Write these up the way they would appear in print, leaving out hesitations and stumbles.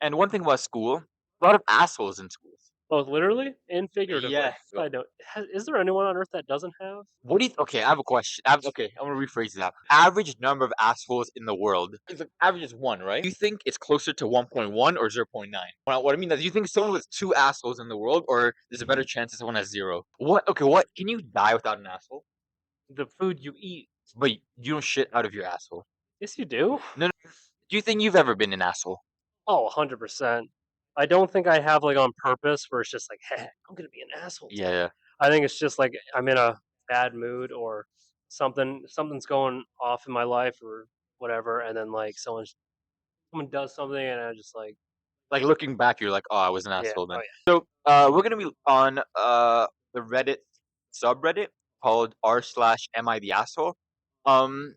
And one thing about school, a lot of assholes in schools. Both literally and figuratively. Yeah. I don't. Is there anyone on earth that doesn't have? What do you? Okay, I have a question. Okay, I'm gonna rephrase that. Average number of assholes in the world. It's like average is one, right? Do you think it's closer to 1.1 or 0.9? What I mean is, do you think someone with two assholes in the world, or there's a better chance that someone has zero? What? Okay, what? Can you die without an asshole? The food you eat. But you don't shit out of your asshole. Yes, you do. No, no. Do you think you've ever been an asshole? Oh, 100%. I don't think I have like on purpose where it's just like, hey, I'm gonna be an asshole Yeah, today. yeah. I think it's just like I'm in a bad mood or something's going off in my life or whatever, and then like someone does something and I just like, Like looking back, you're like, oh, I was an yeah, asshole oh then. yeah. So, we're gonna be on the Reddit subreddit called r/am I the asshole. Um,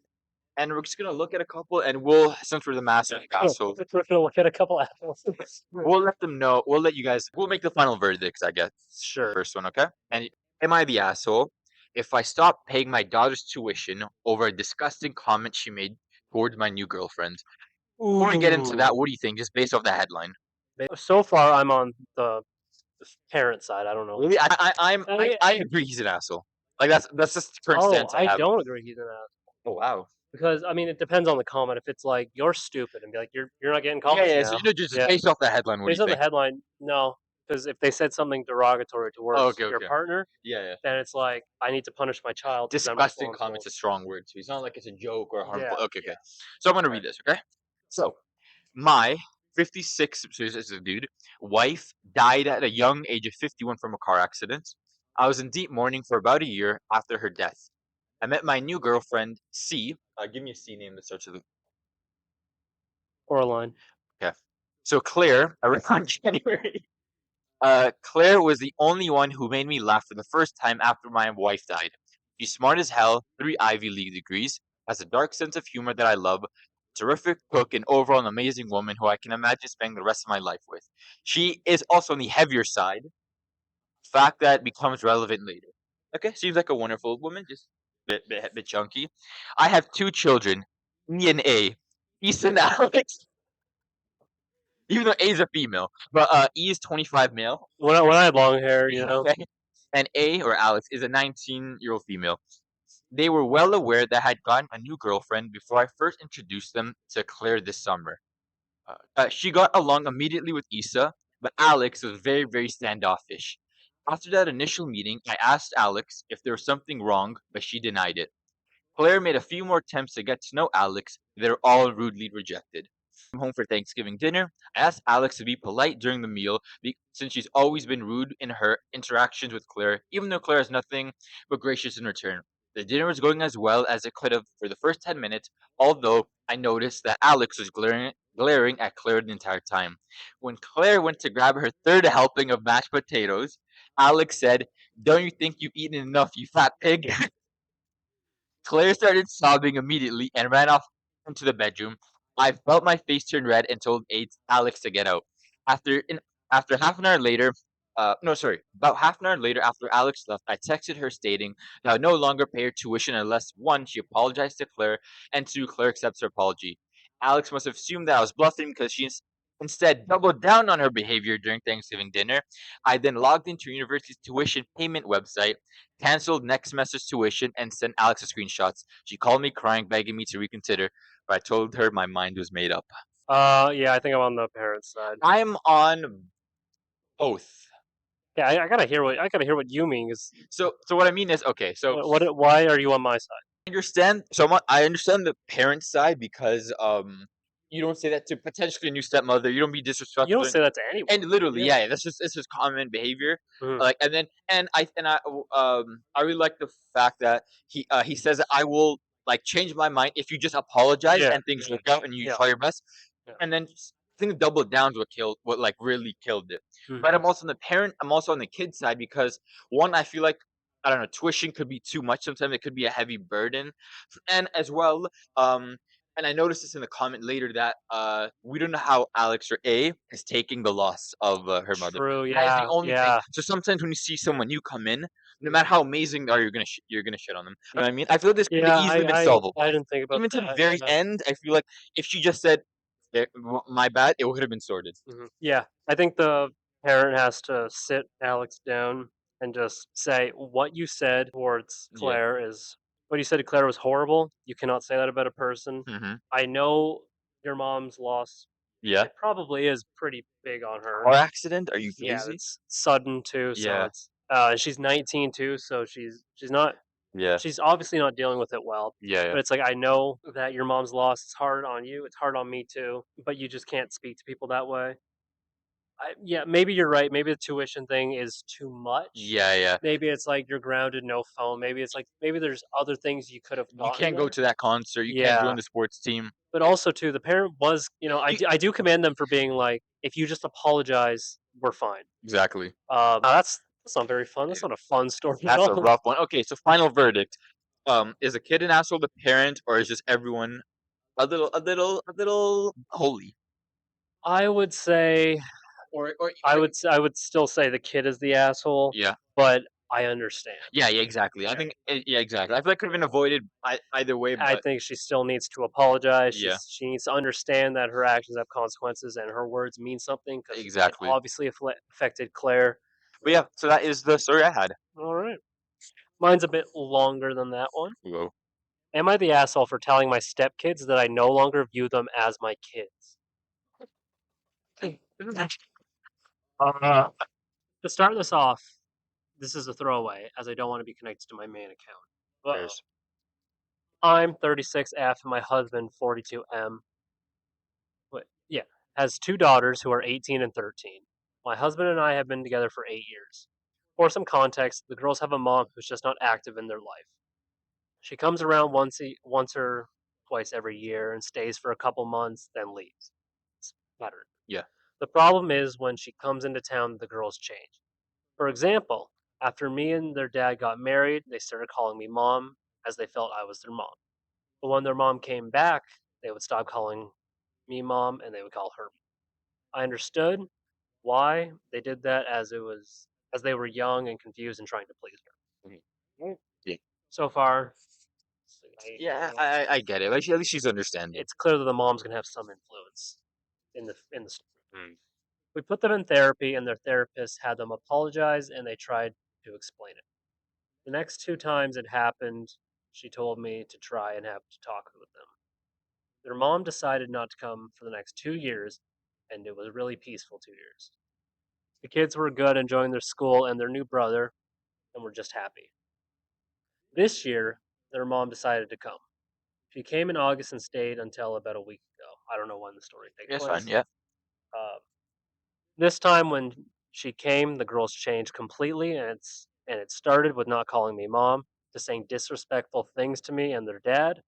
and we're just gonna look at a couple, and we'll since we're the master of assholes, We're gonna look at a couple assholes. we'll let them know. We'll let you guys. We'll make the final verdicts, I guess. Sure. First one, okay? And am I the asshole if I stop paying my daughter's tuition over a disgusting comment she made towards my new girlfriend? Before we get into that, Ooh. what do you think? Just based off the headline. So far, I'm on the parent side. I don't know. Really, I, I agree he's an asshole. Like that's just the current oh, stance I I have. don't agree he's an ass Oh wow. because I mean it depends on the comment. If it's like you're stupid and be like you're not getting Yeah, college yeah. So now. just Yeah, based off the headline, what do based you on the think? headline, no, because if they said something derogatory Oh, towards okay, your okay. partner, Yeah, yeah. then it's like I need to punish my child because I'm Disgusting responsible. comment's a strong word too. It's not like it's a joke or harmful. Yeah, Okay, yeah. okay. So I'm gonna Right. read this. Okay. So my 56, so this is a dude, wife died at a young age of 51 from a car accident. I was in deep mourning for about a year after her death. I met my new girlfriend, C. Give me a C name that starts with. Coraline. Okay. So Claire, around January. Claire was the only one who made me laugh for the first time after my wife died. She's smart as hell, 3 Ivy League degrees, has a dark sense of humor that I love, terrific cook, and overall an amazing woman who I can imagine spending the rest of my life with. She is also on the heavier side, fact that becomes relevant later. Okay, seems like a wonderful woman, just bit chunky. I have two children, E and A. Ethan Alex. Even though A is a female, but E is 25 male. When I had long hair, you know. Okay. And A, or Alex, is a 19-year-old female. They were well aware that I had gotten a new girlfriend before I first introduced them to Claire this summer. She got along immediately with Issa, but Alex was very, very standoffish. After that initial meeting, I asked Alex if there was something wrong, but she denied it. Claire made a few more attempts to get to know Alex. They were all rudely rejected. Home for Thanksgiving dinner. I asked Alex to be polite during the meal since she's always been rude in her interactions with Claire, even though Claire has nothing but gracious in return. The dinner was going as well as it could have for the first 10 minutes, although I noticed that Alex was glaring at Claire the entire time. When Claire went to grab her third helping of mashed potatoes, Alex said, "Don't you think you've eaten enough, you fat pig?" Claire started sobbing immediately and ran off into the bedroom. I felt my face turn red and told Alex to get out. After in, after half an hour later, no, sorry, about half an hour later after Alex left, I texted her stating that I would no longer pay her tuition unless one, she apologized to Claire, and two, Claire accepts her apology. Alex must have assumed that I was bluffing because instead doubled down on her behavior during Thanksgiving dinner. I then logged into university's tuition payment website, canceled next semester's tuition, and sent Alex the screenshots. She called me crying, begging me to reconsider, but I told her my mind was made up. Yeah, I think I'm on the parent side. I'm on both. Yeah, I gotta hear what you mean. Is So what I mean is, okay, so why are you on my side? I understand the parent side because you don't say that to potentially a new stepmother. You don't be You don't disrespectful. say that to anyone. And literally, Yeah. yeah, that's just it's just common behavior. Mhm. Like, and then I really like the fact that he says that I will like change my mind if you just apologize Yeah. and things work out and you Yeah. try your best. Yeah. And then I think double down's what like really killed it. But Mhm. I'm also on the parent. I'm also on the kid side because one, I feel like I don't know, tuition could be too much. Sometimes it could be a heavy burden, and as well, um, and I noticed this in the comment later that we don't know how Alex or A is taking the loss of her mother. True. That is the Yeah. only thing. Yeah. So sometimes when you see someone new come in, no matter how amazing they are, you're gonna shit on them. You know what I mean? I feel this could have Yeah. easily been solvable. I didn't think about Even to the that. very Yeah. end, I feel like if she just said, My bad. It would have been sorted. Yeah, I think the parent has to sit Alex down and just say what you said towards Yeah. Claire is what you said to Claire was horrible. You cannot say that about a person. Mhm. I know your mom's loss. Yeah. It probably is pretty big on her. Car accident? Are you Yeah, crazy? it's sudden too, so Yeah. it's she's 19 too, so she's not Yeah. she's obviously not dealing with it well. Yeah. Yeah. But it's like I know that your mom's loss is hard on you. It's hard on me too, but you just can't speak to people that way. Yeah, maybe you're right. Maybe the tuition thing is too much. Yeah. Yeah. Maybe it's like you're grounded, no phone. Maybe it's like maybe there's other things you could have You gotten can't go there. to that concert. You can't Yeah, join the sports team. but also too, the parent was, You, I do commend them for being like, if you just apologize, we're fine. exactly. Now that's not very fun. That's not a fun story at That's a all. rough one. Okay, so final verdict. Is a kid an asshole to parent, or is just everyone a little holy? I would say Or I would still say the kid is the asshole, yeah, but I understand. yeah, yeah, exactly. I Yeah. think yeah, exactly. I feel like could have been avoided either way, I but think she still needs to apologize. yeah, She needs to understand that her actions have consequences and her words mean something because it exactly. obviously affected Claire. But yeah, so that is the story I had. All right. Mine's a bit longer than that one. Whoa. Am I the asshole for telling my stepkids that I no longer view them as my kids? Uh, To start this off, this is a throwaway as I don't want to be connected to my main account. Uh-oh. there's I'm 36F and my husband 42M. Wait, yeah, has two daughters who are 18 and 13. My husband and I have been together for 8 years. For some context, the girls have a mom who's just not active in their life. She comes around once or twice every year and stays for a couple months, then leaves. It's pattern. yeah. The problem is when she comes into town, the girls change. For example, after me and their dad got married, they started calling me mom as they felt I was their mom. But when their mom came back, they would stop calling me mom and they would call her. I understood why they did that as they were young and confused and trying to please her. Mhm. Yeah, So far, yeah, I get it. Like, at least she's understanding. it's clear that the mom's gonna have some influence in the story. Mm. We put them in therapy, and their therapist had them apologize, and they tried to explain it. The next two times it happened, she told me to try and have to talk with them. Their mom decided not to come for the next 2 years, and it was really peaceful 2 years. The kids were good, enjoying their school and their new brother, and were just happy. This year, their mom decided to come. She came in August and stayed until about a week ago. I don't know when the story takes Yeah, it's fine. place. Yeah. Uh, this time, when she came, the girls changed completely, and it started with not calling me mom, to saying disrespectful things to me and their dad,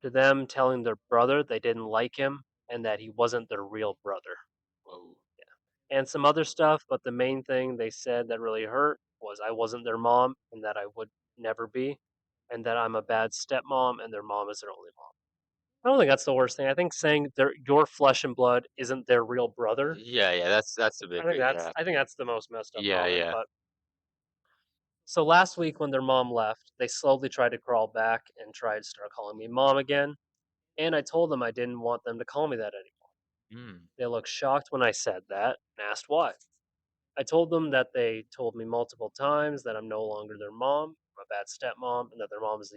to them telling their brother they didn't like him and that he wasn't their real brother, Whoa. and some other stuff. But the main thing they said that really hurt was I wasn't their mom and that I would never be, and that I'm a bad stepmom and their mom is their only mom. I don't think that's the worst thing. I think saying your flesh and blood isn't their real brother. Yeah, yeah. That's a bit. Yeah. I think that's the most messed up Yeah, moment. yeah. But so last week when their mom left, they slowly tried to crawl back and tried to start calling me mom again. And I told them I didn't want them to call me that anymore. Mm. They looked shocked when I said that and asked why. I told them that they told me multiple times that I'm no longer their mom, I'm a bad stepmom, and that their mom is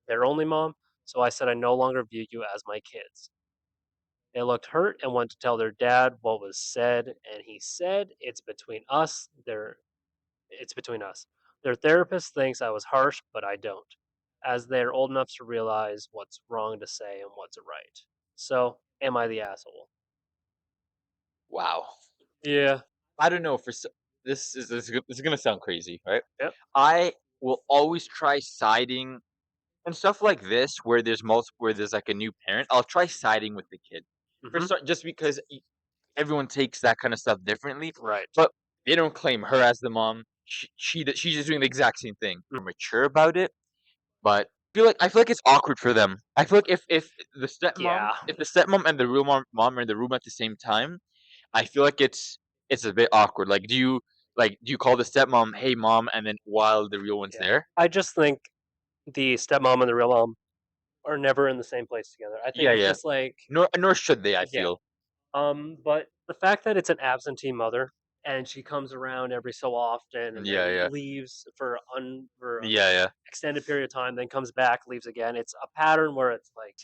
their only mom. So I said I no longer view you as my kids. They looked hurt and went to tell their dad what was said, and he said it's between us. It's between us. Their therapist thinks I was harsh, but I don't, as they're old enough to realize what's wrong to say and what's right. So, am I the asshole? Wow. Yeah. I don't know. This is gonna sound crazy, right? Yep. I will always try siding and stuff like this where there's like a new parent. I'll try siding with the kid for Hmm. start, just because everyone takes that kind of stuff differently. Right. But they don't claim her as the mom. She's just doing the exact same thing. They're mature about it, but I feel like it's awkward for them. I feel like Yeah. if the stepmom and the real mom are in the room at the same time, I feel like it's a bit awkward. Do you call the stepmom, "Hey, mom," and then while the real one's Yeah. there? I just think the stepmom and the real mom are never in the same place together. I think Yeah, it's yeah. just like Nor should they, I yeah. feel. But the fact that it's an absentee mother and she comes around every so often and Yeah, then yeah. leaves for a Yeah, yeah. extended period of time, then comes back, leaves again. It's a pattern where it's like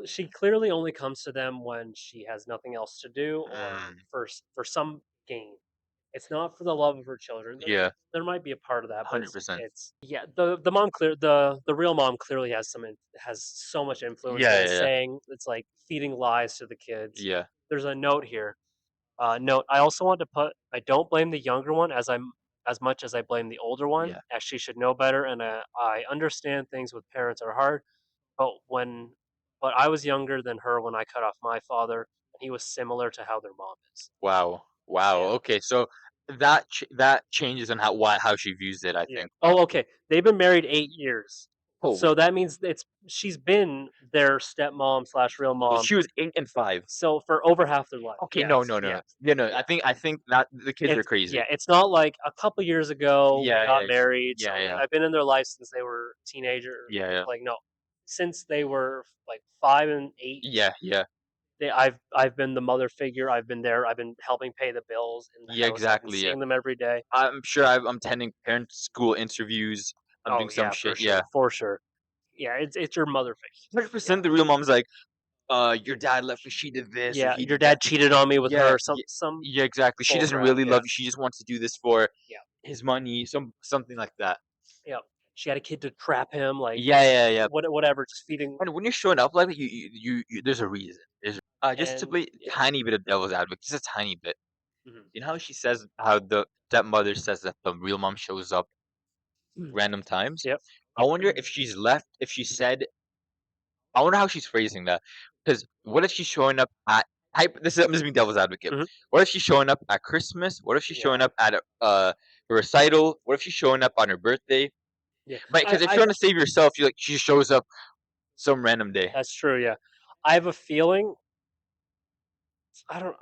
she clearly only comes to them when she has nothing else to do or Mm, for some gain. It's not for the love of her children. yeah. There might be a part of that, but 100%. it's yeah. The real mom clearly has so much influence Yeah, and yeah, is yeah. saying it's like feeding lies to the kids. Yeah. There's a note here. Note. I also want to put. I don't blame the younger one as much as I blame the older one, Yeah. as she should know better. And I understand things with parents are hard, but but I was younger than her when I cut off my father, and he was similar to how their mom is. Wow. Wow. And Okay, so that changes on how she views it, I yeah. think. Oh, okay. They've been married 8 years, Oh, so that means she's been their stepmom slash real so mom. she was 8 and 5. So for over half their life. Okay, no, Yes. no, no. Yeah. Yeah, no, Yeah. I think that the kids are It's yeah, crazy. it's not like a couple years ago we Yeah, got yeah, married, so yeah, yeah, I've been in their life since they were teenager. yeah, yeah, Like no, since they were like 5 and 8, yeah, yeah, I've been the mother figure. I've been there. I've been helping pay the bills in the yeah, house. I've been exactly. Yeah, seeing them every day. I'm sure I'm attending parent school interviews. I'm Oh doing some yeah, shit. Yeah, for sure. Yeah, it's your mother figure. hundred Yeah, percent. The real mom's like, your dad left me. She did this or yeah. he Your did that. dad cheated on me with Yeah, her. yeah, Some yeah, exactly. She bull doesn't crap. really Yeah, love you. She just wants to do this for yeah, his money. Something like that. yeah. She had a kid to trap him. Like Yeah, yeah, yeah. whatever. Just feeding And when you're showing up like that, there's a reason. Just to and play yeah. tiny bit of devil's advocate, just a tiny bit. Mhm. You know how she says how the stepmother says that the real mom shows up random times? Yep. I wonder if she's left if she said I wonder how she's phrasing that. Because what if she's showing up at I'm just being devil's advocate. Mhm. What if she's showing up at Christmas? What if she's showing Yeah, up at a recital? What if she's showing up on her birthday? yeah. But because if you want to save yourself, you like she just shows up some random day. That's true. Yeah, I have a feeling. I don't.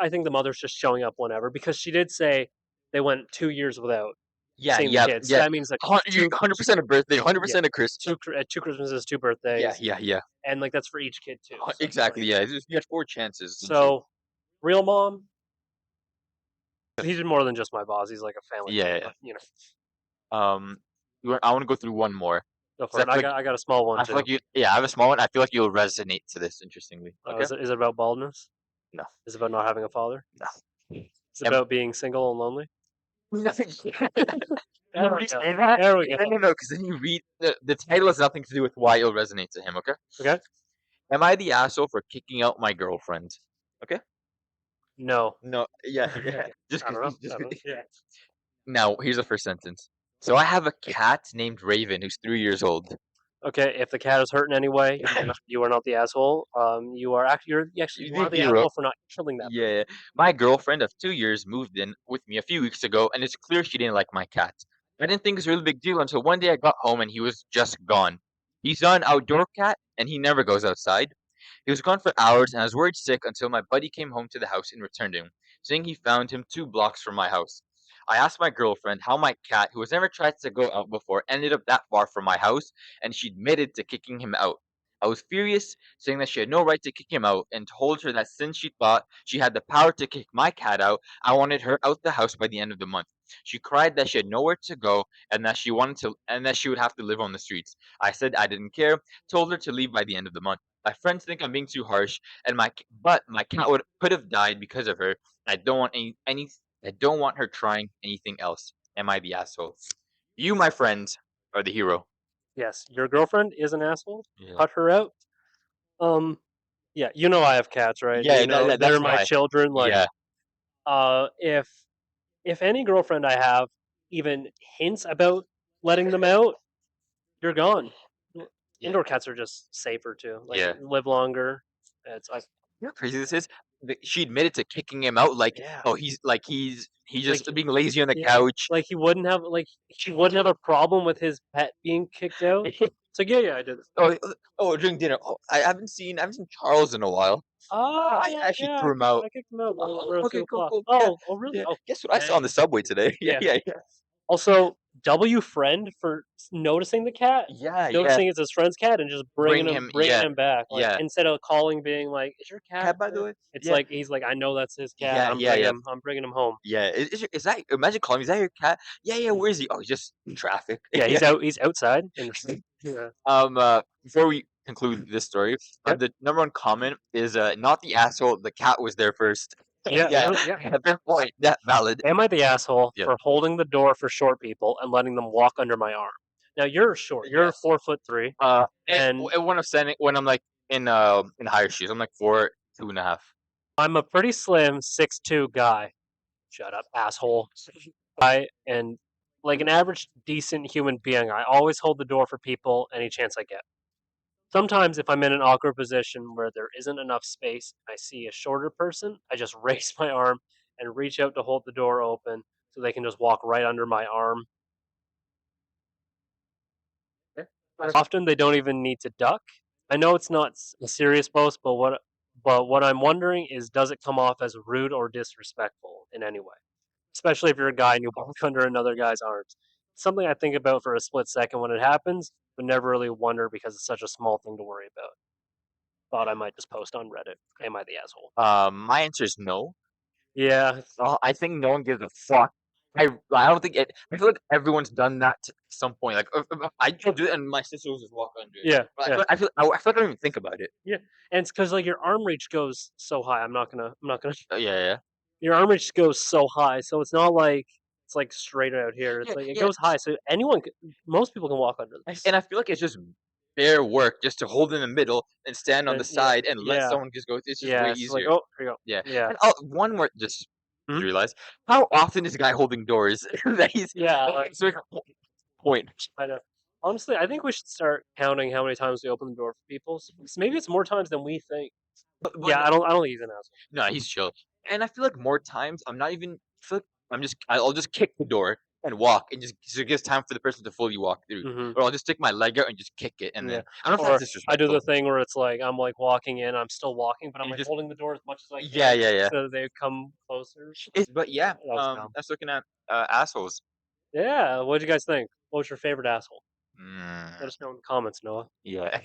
I think the mother's just showing up whenever because she did say they went 2 years without Yeah, seeing the yeah, kids. So yeah. that means like You 100% a birthday, yeah, 100% a Christmas. 2 Christmases, two Yeah, birthdays, yeah, yeah. and like that's for each kid too. So it's Exactly. like Yeah, you had 4 chances essentially. so real mom. He's more than just my boss. He's like a family Yeah, man. yeah, But yeah. I want to go through one more go because for it. I got a small one I feel too. like you. Yeah, I have a small one. I feel like you'll resonate to this. Interestingly. Okay. Is it about baldness? No. Is it about not having a father? No. Is it Am, about being single and lonely? nothing. There You we go. say that? There we No, go. no, no. Because then you read the title has nothing to do with why it'll resonate to him. Okay. Okay. Am I the asshole for kicking out my girlfriend? Okay. No. No. Yeah. Yeah. Just I don't know. because. Just I don't 'cause- know. Yeah. Now, here's the first sentence. So I have a cat named Raven who's 3 years old. Okay, if the cat is hurting anyway, you are not the asshole. You The are the hero. asshole for not killing that person. Yeah, my girlfriend of 2 years moved in with me a few weeks ago, and it's clear she didn't like my cat. I didn't think it was a really big deal until one day I got home and he was just gone. He's not an outdoor cat, and he never goes outside. He was gone for hours, and I was worried sick until my buddy came home to the house and returned him, saying he found him 2 blocks from my house. I asked my girlfriend how my cat, who has never tried to go out before, ended up that far from my house, and she admitted to kicking him out. I was furious, saying that she had no right to kick him out, and told her that since she thought she had the power to kick my cat out, I wanted her out the house by the end of the month. She cried that she had nowhere to go and that she would have to live on the streets. I said I didn't care, told her to leave by the end of the month. My friends think I'm being too harsh, and but my cat could have died because of her. I don't want any I don't want her trying anything else. Am I the asshole? You, my friend, are the hero. Yes, your girlfriend is an asshole. Yeah. Cut her out. Um, yeah, you know I have cats, right? Yeah, You know that's they're my why. children. Like, Yeah. uh, if if any girlfriend I have even hints about letting them out, you're gone. Yeah. Indoor cats are just safer too. Like Yeah. live longer. It's like You know how crazy this is? She admitted to kicking him out like, yeah, oh, he's like just being lazy on the yeah, couch. like he wouldn't have like she wouldn't have a problem with his pet being kicked out. It's like yeah, I did this. Oh, during dinner. Oh, I haven't seen Charles in a while. Oh I yeah, actually yeah, threw him out. I kicked him out Oh, around two okay, cool, o'clock. cool. Yeah, Oh, really? yeah. Oh, Guess what I saw on dang. the subway today? Yeah, Yeah. yeah, yeah. Also, W friend for noticing the cat, Yeah, yeah. noticing it's his friend's cat, and just Bring him, bringing yeah, him back. Like yeah. instead of calling, being like, "Is your cat Cat, by the here?" way? It's Yeah, like he's like, "I know that's his cat. yeah, yeah, yeah, I'm bringing him home." yeah. Is that imagine calling me, "Is that your cat?" "Yeah, yeah, where is he?" "Oh, he's just in traffic." Yeah, Yeah. he's outside and yeah. Before we conclude this story, Yep. the number one comment is, not the asshole, the cat was there first. Yeah, Yeah, yeah. fair point, that valid. Am I the asshole Yeah. for holding the door for short people and letting them walk under my arm? Now you're short. You're Yes. 4'3", and When I'm, like, in higher shoes, I'm, like, 4, 2.5. I'm a pretty slim 6'2" guy. Shut up, asshole. And like an average decent human being, I always hold the door for people any chance I get. Sometimes if I'm in an awkward position where there isn't enough space, I see a shorter person, I just raise my arm and reach out to hold the door open so they can just walk right under my arm. Often they don't even need to duck. I know it's not a serious boast, but what I'm wondering is, does it come off as rude or disrespectful in any way? Especially if you're a guy and you walk under another guy's arms. It's something I think about for a split second when it happens, but never really wonder because it's such a small thing to worry about. Thought I might just post on Reddit. Am I the asshole? My answer is no. Yeah, I think no one gives a fuck. I don't think it I feel like everyone's done that to some point, like, if I do it and my sister will just walk under it. yeah, But yeah, I feel like I don't even think about it. yeah. And it's because like your arm reach goes so high. I'm not gonna. Yeah, yeah. Your arm reach goes so high, so it's not like it's like straight out here. It's Yeah, like it yeah, goes high, so most people can walk under this. and I feel like it's just bare work just to hold in the middle and stand on the And yeah, side and let yeah, someone just go. It's just yeah. way It's just like, easier. oh, here you go. Yeah, Yeah. and, one more just Mhm. realized, how often is the guy holding doors that he's Yeah, like, to make a point? I know. Honestly, I think we should start counting how many times we open the door for people. Maybe it's more times than we think. But Yeah, I don't think he's an asshole. no, he's chill. And I feel like more times I'm not even I feel like I'll just kick the door and walk and just so it gives time for the person to fully walk through. Mhm. Or I'll just stick my leg out and just kick it and Yeah. then I don't know if that's Or I do the disrespectful. thing where it's like I'm like walking in, I'm still walking, but I'm And you like just holding the door as much as I yeah, can yeah, yeah. so they come closer. But yeah, That was dumb. I was looking at assholes. Yeah, what'd you guys think? What was your favorite asshole? Let Mm, us know in the comments, Noah. yeah.